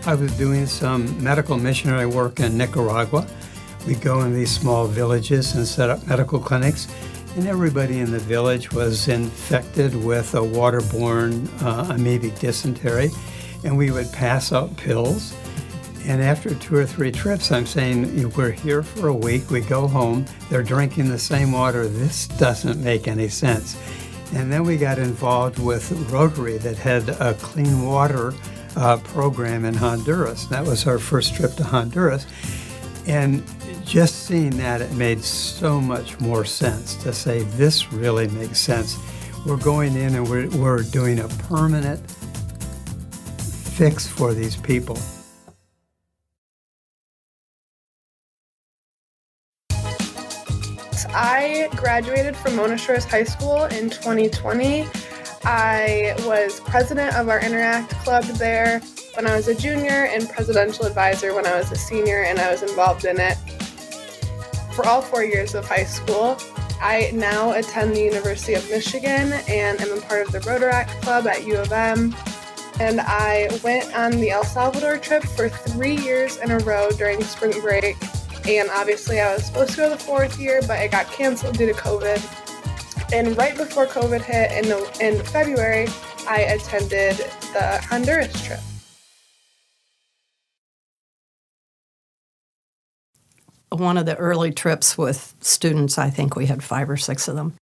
I was doing some medical missionary work in Nicaragua. We'd go in these small villages and set up medical clinics, and everybody in the village was infected with a waterborne amoebic dysentery, and we would pass out pills. And after 2 or 3 trips, I'm saying, we're here for a week, we go home, they're drinking the same water, this doesn't make any sense. And then we got involved with Rotary that had a clean water program in Honduras. That was our first trip to Honduras. And just seeing that, it made so much more sense to say, this really makes sense. We're going in and we're doing a permanent fix for these people. I graduated from Mona Shores High School in 2020. I was president of our Interact Club there when I was a junior and presidential advisor when I was a senior, and I was involved in it for all 4 years of high school. I now attend the University of Michigan and am a part of the Rotaract Club at U of M. And I went on the El Salvador trip for 3 years in a row during spring break. And obviously I was supposed to go the 4th year, but it got canceled due to COVID. And right before COVID hit in February, I attended the Honduras trip. One of the early trips with students, I think we had 5 or 6 of them.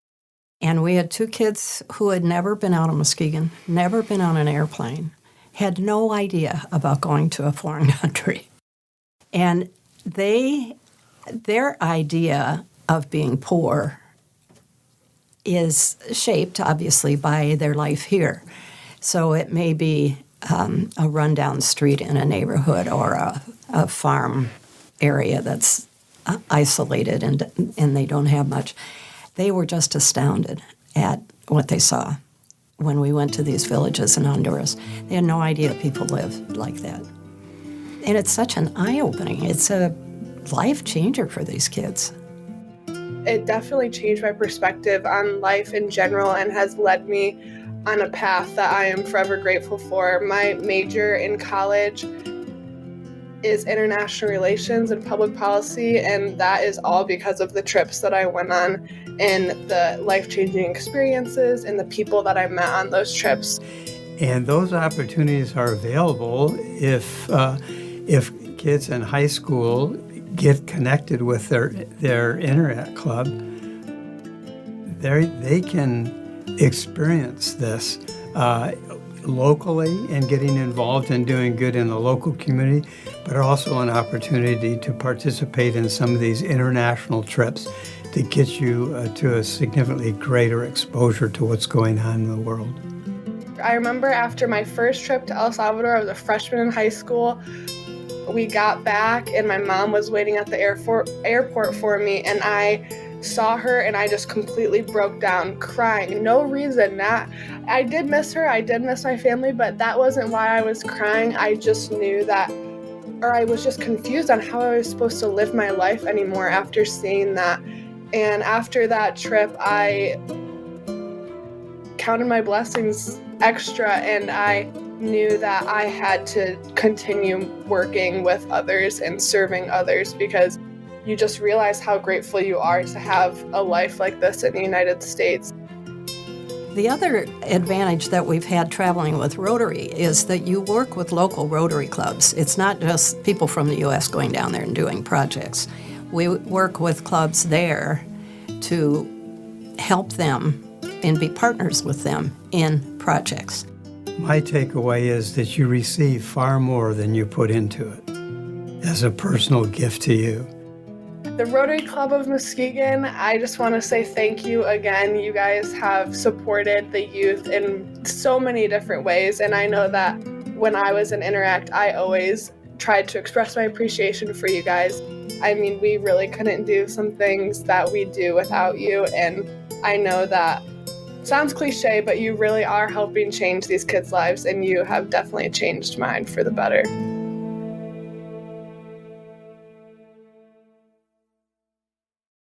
And we had 2 kids who had never been out of Muskegon, never been on an airplane, had no idea about going to a foreign country. And their idea of being poor is shaped, obviously, by their life here. So it may be a rundown street in a neighborhood or a farm area that's isolated and they don't have much. They were just astounded at what they saw when we went to these villages in Honduras. They had no idea people lived like that. And it's such an eye-opening. It's a life changer for these kids. It definitely changed my perspective on life in general and has led me on a path that I am forever grateful for. My major in college is international relations and public policy, and that is all because of the trips that I went on and the life-changing experiences and the people that I met on those trips. And those opportunities are available if kids in high school get connected with their Interact Club. They can experience this locally and getting involved in doing good in the local community, but also an opportunity to participate in some of these international trips to get you to a significantly greater exposure to what's going on in the world. I remember after my first trip to El Salvador, I was a freshman in high school. We got back and my mom was waiting at the airport for me, and I saw her and I just completely broke down crying. No reason. I did miss her, I did miss my family, but that wasn't why I was crying. I just knew that, or I was just confused on how I was supposed to live my life anymore after seeing that. And after that trip, I counted my blessings extra, and I knew that I had to continue working with others and serving others, because you just realize how grateful you are to have a life like this in the United States. The other advantage that we've had traveling with Rotary is that you work with local Rotary clubs. It's not just people from the U.S. going down there and doing projects. We work with clubs there to help them and be partners with them in projects. My takeaway is that you receive far more than you put into it as a personal gift to you. The Rotary Club of Muskegon, I just want to say thank you again. You guys have supported the youth in so many different ways, and I know that when I was in Interact, I always tried to express my appreciation for you guys. I mean, we really couldn't do some things that we do without you, and I know that sounds cliche, but you really are helping change these kids' lives, and you have definitely changed mine for the better.